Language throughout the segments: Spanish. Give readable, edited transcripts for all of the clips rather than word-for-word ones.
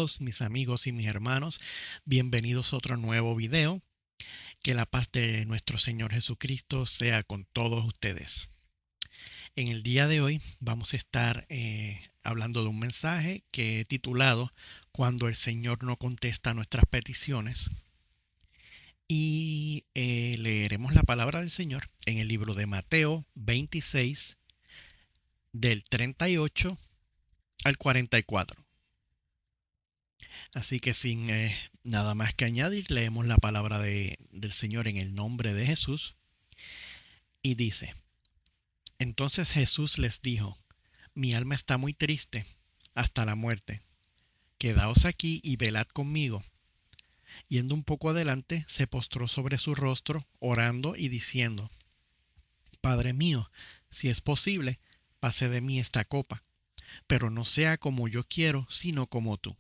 todos mis amigos y mis hermanos, bienvenidos a otro nuevo video. Que la paz de nuestro Señor Jesucristo sea con todos ustedes. En el día de hoy vamos a estar hablando de un mensaje que he titulado Cuando el Señor no contesta nuestras peticiones. Y leeremos la palabra del Señor en el libro de Mateo 26, del 38 al 44. Así que sin nada más que añadir, leemos la palabra del Señor en el nombre de Jesús. Y dice: Entonces Jesús les dijo: Mi alma está muy triste hasta la muerte. Quedaos aquí y velad conmigo. Yendo un poco adelante, se postró sobre su rostro, orando y diciendo: Padre mío, si es posible, pase de mí esta copa, pero no sea como yo quiero, sino como tú.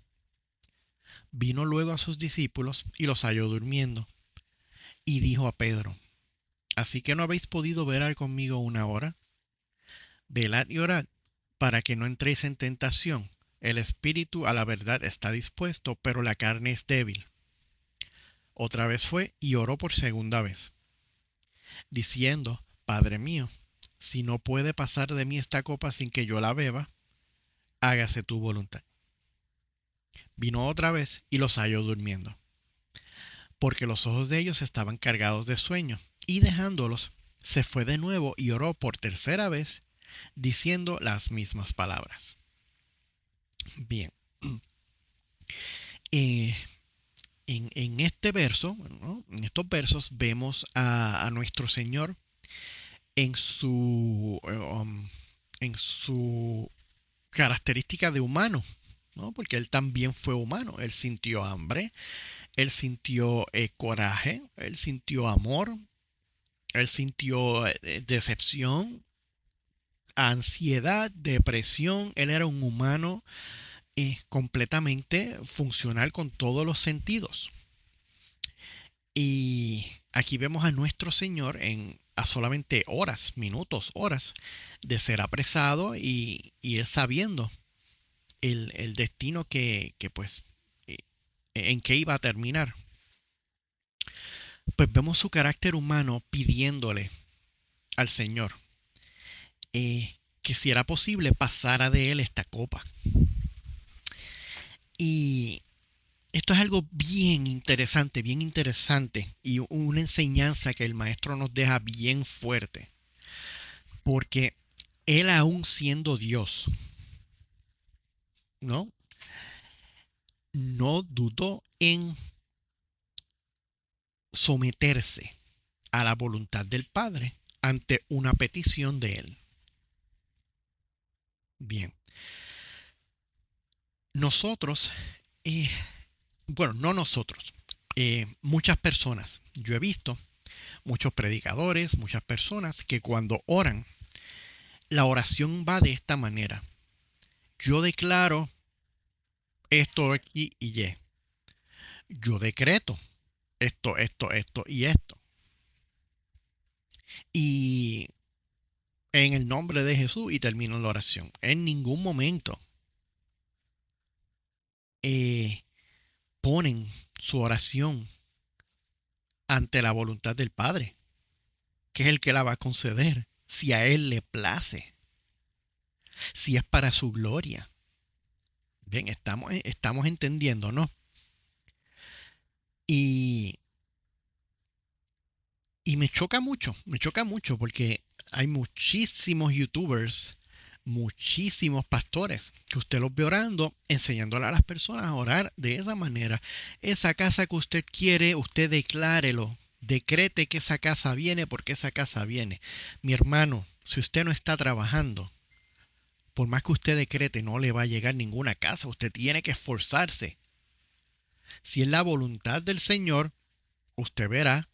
Vino luego a sus discípulos y los halló durmiendo. Y dijo a Pedro: ¿Así que no habéis podido velar conmigo una hora? Velad y orad, para que no entréis en tentación. El espíritu a la verdad está dispuesto, pero la carne es débil. Otra vez fue y oró por segunda vez, diciendo: Padre mío, si no puede pasar de mí esta copa sin que yo la beba, hágase tu voluntad. Vino otra vez y los halló durmiendo, porque los ojos de ellos estaban cargados de sueño, y dejándolos, se fue de nuevo y oró por tercera vez, diciendo las mismas palabras. Bien, eh, en este verso, ¿no? En estos versos vemos a nuestro Señor en en su característica de humano, ¿no? Porque Él también fue humano. Él sintió hambre, Él sintió coraje, Él sintió amor, Él sintió decepción, ansiedad, depresión. Él era un humano completamente funcional con todos los sentidos. Y aquí vemos a nuestro Señor a solamente horas, minutos, horas de ser apresado y él sabiendo el destino que pues en que iba a terminar. Pues vemos su carácter humano pidiéndole al Señor que si era posible pasara de él esta copa. Y esto es algo bien interesante y una enseñanza que el maestro nos deja bien fuerte, porque él aún siendo Dios, ¿no? No dudó en someterse a la voluntad del Padre ante una petición de él. Bien, nosotros, eh, bueno, no nosotros, muchas personas, yo he visto muchos predicadores, muchas personas que cuando oran, la oración va de esta manera: yo declaro esto aquí y y. Yo decreto esto y esto. Y en el nombre de Jesús, y termino la oración. En ningún momento eh, ponen su oración ante la voluntad del Padre, que es el que la va a conceder, si a Él le place, si es para su gloria. Bien, estamos entendiendo, ¿no? Y, y me choca mucho porque hay muchísimos youtubers, muchísimos pastores que usted los ve orando, enseñándole a las personas a orar de esa manera. Esa casa que usted quiere, usted declárelo, decrete que esa casa viene porque esa casa viene. Mi hermano, si usted no está trabajando, por más que usted decrete, no le va a llegar ninguna casa. Usted tiene que esforzarse. Si es la voluntad del Señor, usted verá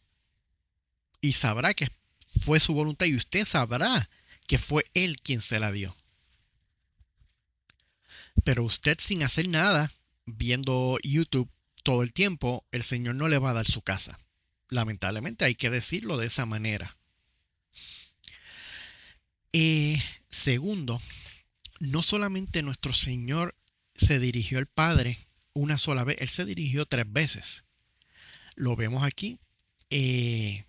y sabrá que fue su voluntad, y usted sabrá que fue Él quien se la dio. Pero usted, sin hacer nada, viendo YouTube todo el tiempo, el Señor no le va a dar su casa. Lamentablemente hay que decirlo de esa manera. Segundo, no solamente nuestro Señor se dirigió al Padre una sola vez, Él se dirigió 3 veces. Lo vemos aquí en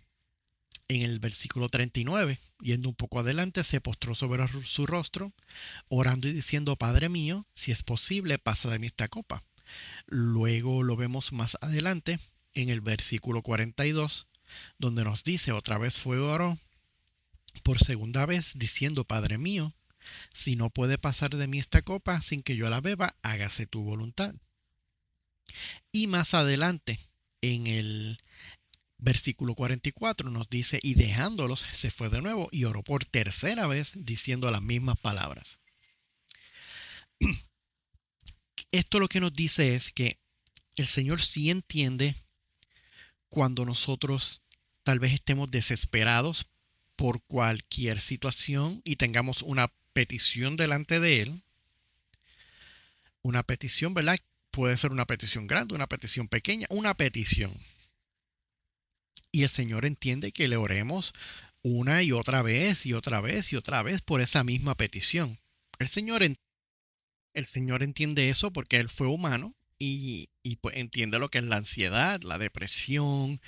el versículo 39, yendo un poco adelante, se postró sobre su rostro, orando y diciendo, Padre mío, si es posible, pasa de mí esta copa. Luego lo vemos más adelante, en el versículo 42, donde nos dice, otra vez fue oró por segunda vez, diciendo, Padre mío, si no puede pasar de mí esta copa sin que yo la beba, hágase tu voluntad. Y más adelante, en el versículo 44 nos dice, y dejándolos se fue de nuevo y oró por tercera vez diciendo las mismas palabras. Esto lo que nos dice es que el Señor sí entiende cuando nosotros tal vez estemos desesperados por cualquier situación y tengamos una petición delante de Él. Una petición, ¿verdad? Puede ser una petición grande, una petición pequeña, una petición. Y el Señor entiende que le oremos una y otra vez y otra vez y otra vez por esa misma petición. El Señor entiende eso porque Él fue humano y pues entiende lo que es la ansiedad, la depresión,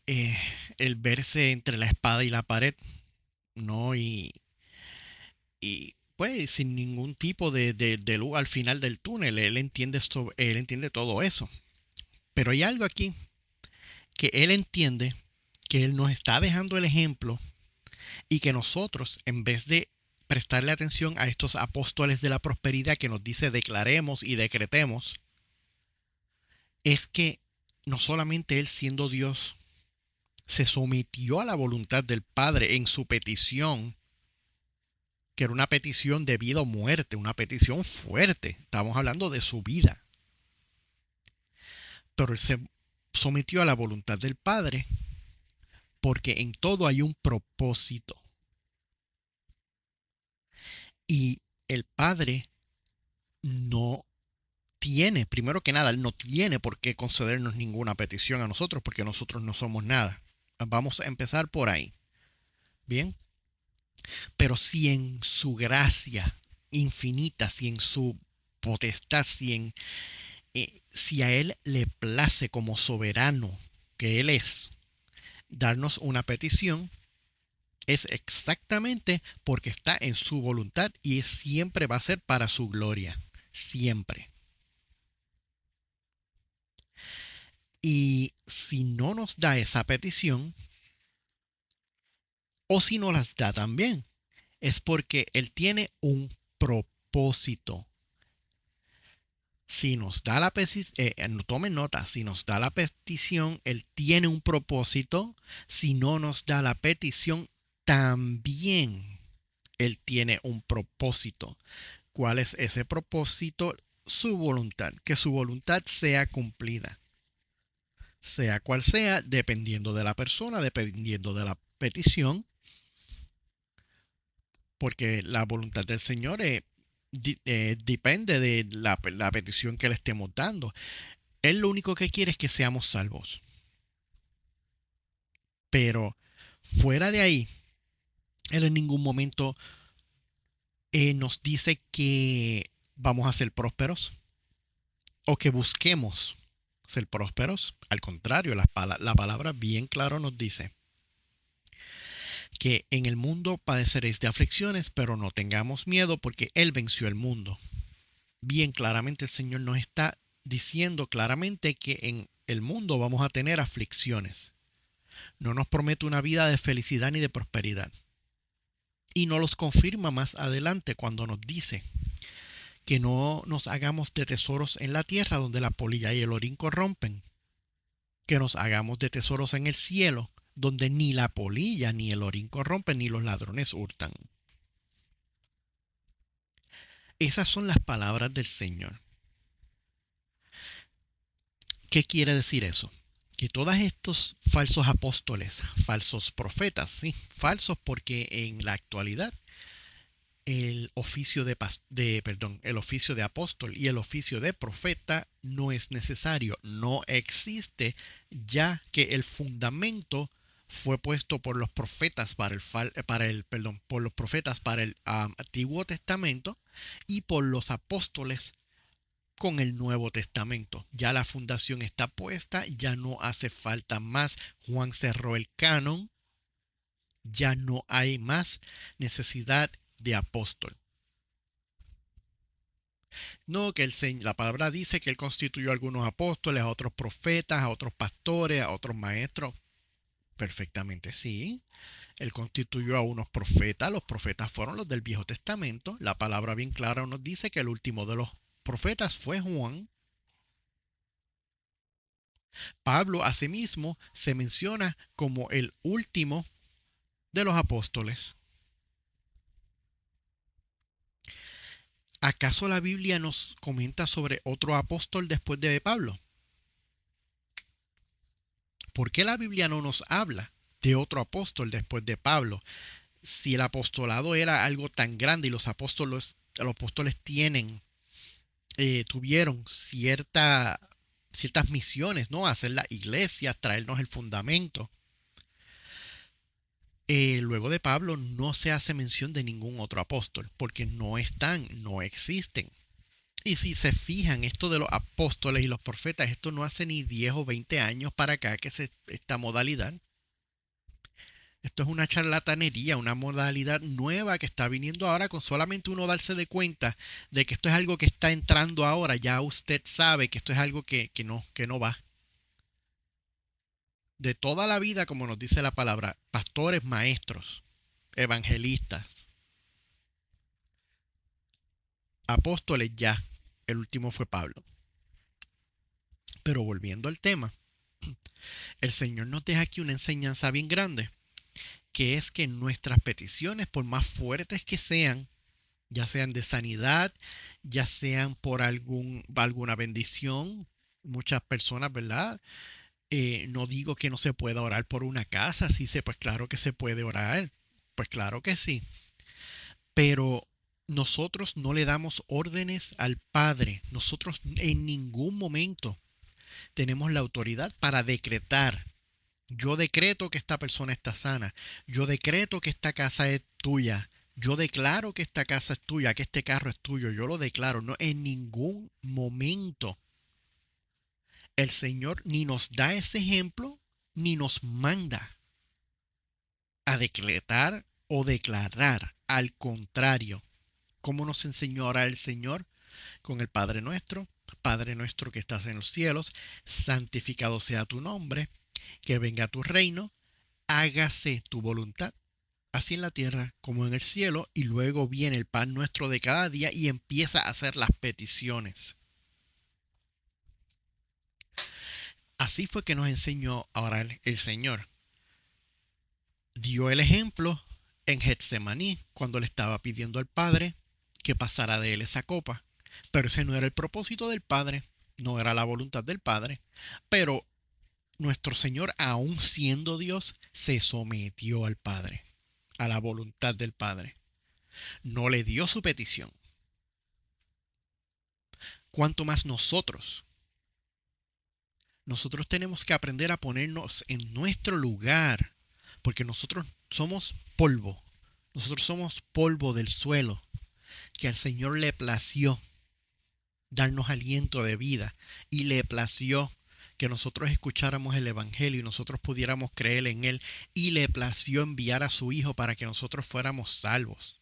eh, el verse entre la espada y la pared, ¿no? Y pues sin ningún tipo de luz al final del túnel. Él entiende todo eso. Pero hay algo aquí que Él entiende, que Él nos está dejando el ejemplo y que nosotros, en vez de prestarle atención a estos apóstoles de la prosperidad que nos dice declaremos y decretemos, es que no solamente Él siendo Dios se sometió a la voluntad del Padre en su petición, que era una petición de vida o muerte, una petición fuerte, estamos hablando de su vida, pero Él se sometió a la voluntad del Padre porque en todo hay un propósito. Y el Padre no tiene, primero que nada, Él no tiene por qué concedernos ninguna petición a nosotros porque nosotros no somos nada. Vamos a empezar por ahí. Bien, pero si en su gracia infinita, si en su potestad, si a Él le place como soberano que Él es, darnos una petición, es exactamente porque está en su voluntad y siempre va a ser para su gloria. Siempre. Y si no nos da esa petición, o si no las da también, es porque Él tiene un propósito. Si nos da la petición, tomen nota, si nos da la petición, Él tiene un propósito. Si no nos da la petición, también Él tiene un propósito. ¿Cuál es ese propósito? Su voluntad, que su voluntad sea cumplida. Sea cual sea, dependiendo de la persona, dependiendo de la petición, porque la voluntad del Señor depende de la petición que le estemos dando. Él lo único que quiere es que seamos salvos. Pero fuera de ahí, Él en ningún momento nos dice que vamos a ser prósperos o que busquemos ser prósperos. Al contrario, la palabra bien claro nos dice que en el mundo padeceréis de aflicciones, pero no tengamos miedo porque Él venció el mundo. Bien claramente el Señor nos está diciendo claramente que en el mundo vamos a tener aflicciones. No nos promete una vida de felicidad ni de prosperidad. Y nos los confirma más adelante cuando nos dice que no nos hagamos de tesoros en la tierra donde la polilla y el orín corrompen, que nos hagamos de tesoros en el cielo donde ni la polilla ni el orín corrompen ni los ladrones hurtan. Esas son las palabras del Señor. ¿Qué quiere decir eso? Que todos estos falsos apóstoles, falsos profetas, sí, falsos porque en la actualidad el oficio el oficio de apóstol y el oficio de profeta no es necesario, no existe, ya que el fundamento fue puesto por los profetas por los profetas para el Antiguo Testamento y por los apóstoles con el Nuevo Testamento. Ya la fundación está puesta, ya no hace falta más. Juan cerró el canon, ya no hay más necesidad de apóstol. No, que la palabra dice que él constituyó a algunos apóstoles, a otros profetas, a otros pastores, a otros maestros. Perfectamente sí. Él constituyó a unos profetas. Los profetas fueron los del Viejo Testamento. La palabra bien clara nos dice que el último de los profetas fue Juan. Pablo asimismo se menciona como el último de los apóstoles. ¿Acaso la Biblia nos comenta sobre otro apóstol después de Pablo? ¿Por qué la Biblia no nos habla de otro apóstol después de Pablo? Si el apostolado era algo tan grande y los apóstoles tuvieron ciertas misiones, ¿no? Hacer la iglesia, traernos el fundamento. Luego de Pablo no se hace mención de ningún otro apóstol, porque no están, no existen. Y si se fijan, esto de los apóstoles y los profetas, esto no hace ni 10 o 20 años para acá que esta modalidad. Esto es una charlatanería, una modalidad nueva que está viniendo ahora con solamente uno darse de cuenta de que esto es algo que está entrando ahora. Ya usted sabe que esto es algo que no va. De toda la vida, como nos dice la palabra, pastores, maestros, evangelistas, apóstoles ya. El último fue Pablo. Pero volviendo al tema, el Señor nos deja aquí una enseñanza bien grande, que es que nuestras peticiones, por más fuertes que sean, ya sean de sanidad, ya sean por alguna bendición, muchas personas, ¿verdad? No digo que no se pueda orar por una casa, sí, pues claro que se puede orar, pues claro que sí, pero nosotros no le damos órdenes al Padre, nosotros en ningún momento tenemos la autoridad para decretar. Yo decreto que esta persona está sana. Yo decreto que esta casa es tuya. Yo declaro que esta casa es tuya, que este carro es tuyo. Yo lo declaro. No, en ningún momento el Señor ni nos da ese ejemplo, ni nos manda a decretar o declarar. Al contrario, ¿cómo nos enseñó ahora el Señor? Con el Padre nuestro que estás en los cielos, santificado sea tu nombre, que venga tu reino, hágase tu voluntad, así en la tierra como en el cielo, y luego viene el pan nuestro de cada día y empieza a hacer las peticiones. Así fue que nos enseñó ahora el Señor. Dio el ejemplo en Getsemaní, cuando le estaba pidiendo al Padre que pasara de él esa copa. Pero ese no era el propósito del Padre, no era la voluntad del Padre. Pero nuestro Señor, aun siendo Dios, se sometió al Padre, a la voluntad del Padre. No le dio su petición. ¿Cuánto más nosotros? Nosotros tenemos que aprender a ponernos en nuestro lugar, porque nosotros somos polvo. Nosotros somos polvo del suelo, que al Señor le plació darnos aliento de vida y le plació que nosotros escucháramos el Evangelio y nosotros pudiéramos creer en Él y le plació enviar a su Hijo para que nosotros fuéramos salvos.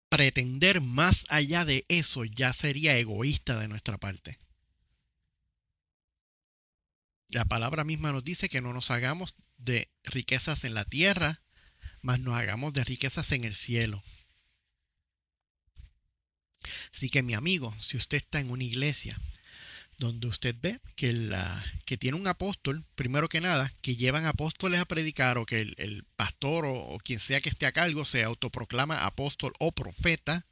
Pretender más allá de eso ya sería egoísta de nuestra parte. La palabra misma nos dice que no nos hagamos de riquezas en la tierra, mas nos hagamos de riquezas en el cielo. Así que mi amigo, si usted está en una iglesia donde usted ve que tiene un apóstol, primero que nada, que llevan apóstoles a predicar o que el pastor o quien sea que esté a cargo se autoproclama apóstol o profeta,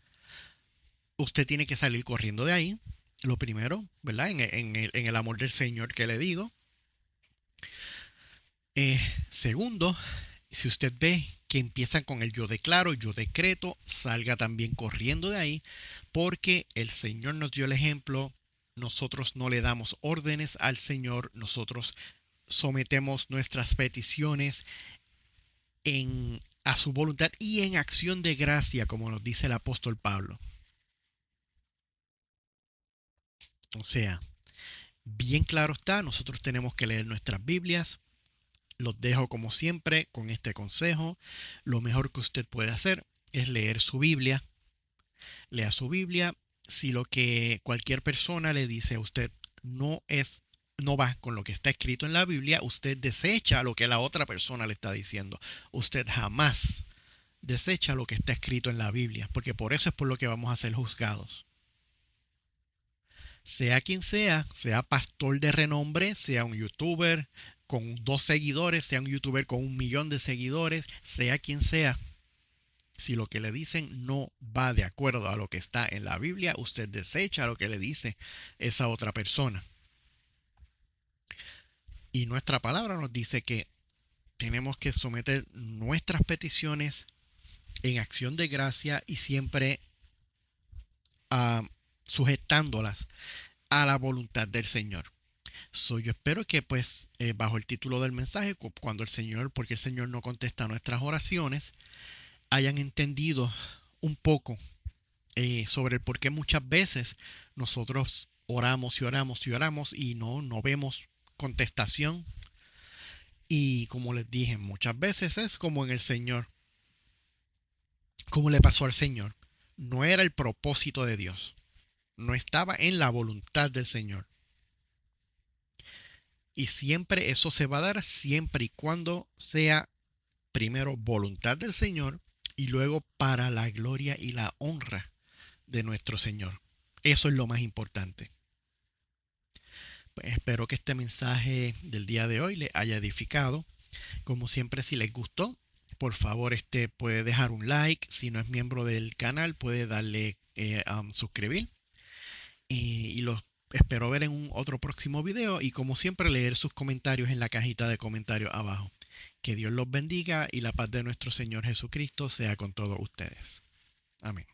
usted tiene que salir corriendo de ahí. Lo primero, ¿verdad? En el amor del Señor que le digo. Segundo, si usted ve que empiezan con el yo declaro, yo decreto, salga también corriendo de ahí, porque el Señor nos dio el ejemplo. Nosotros no le damos órdenes al Señor, nosotros sometemos nuestras peticiones a su voluntad y en acción de gracia, como nos dice el apóstol Pablo. O sea, bien claro está, nosotros tenemos que leer nuestras Biblias. Los dejo como siempre con este consejo. Lo mejor que usted puede hacer es leer su Biblia. Lea su Biblia. Si lo que cualquier persona le dice a usted no es, no va con lo que está escrito en la Biblia, usted desecha lo que la otra persona le está diciendo. Usted jamás desecha lo que está escrito en la Biblia, porque por eso es por lo que vamos a ser juzgados. Sea quien sea pastor de renombre, sea un youtuber con 2 seguidores, sea un youtuber con 1 millón de seguidores, sea quien sea, si lo que le dicen no va de acuerdo a lo que está en la Biblia, usted desecha lo que le dice esa otra persona. Y nuestra palabra nos dice que tenemos que someter nuestras peticiones en acción de gracia y siempre uh, sujetándolas a la voluntad del Señor. Yo espero que pues bajo el título del mensaje, cuando el Señor, porque el Señor no contesta nuestras oraciones, hayan entendido un poco sobre el por qué muchas veces nosotros oramos y oramos y oramos y no vemos contestación. Y como les dije, muchas veces es como en el Señor, como le pasó al Señor. No era el propósito de Dios, no estaba en la voluntad del Señor. Y siempre eso se va a dar siempre y cuando sea primero voluntad del Señor y luego para la gloria y la honra de nuestro Señor. Eso es lo más importante. Pues espero que este mensaje del día de hoy les haya edificado. Como siempre, si les gustó, por favor, puede dejar un like. Si no es miembro del canal, puede darle suscribir. Y los espero ver en un otro próximo video. Y como siempre, leer sus comentarios en la cajita de comentarios abajo. Que Dios los bendiga y la paz de nuestro Señor Jesucristo sea con todos ustedes. Amén.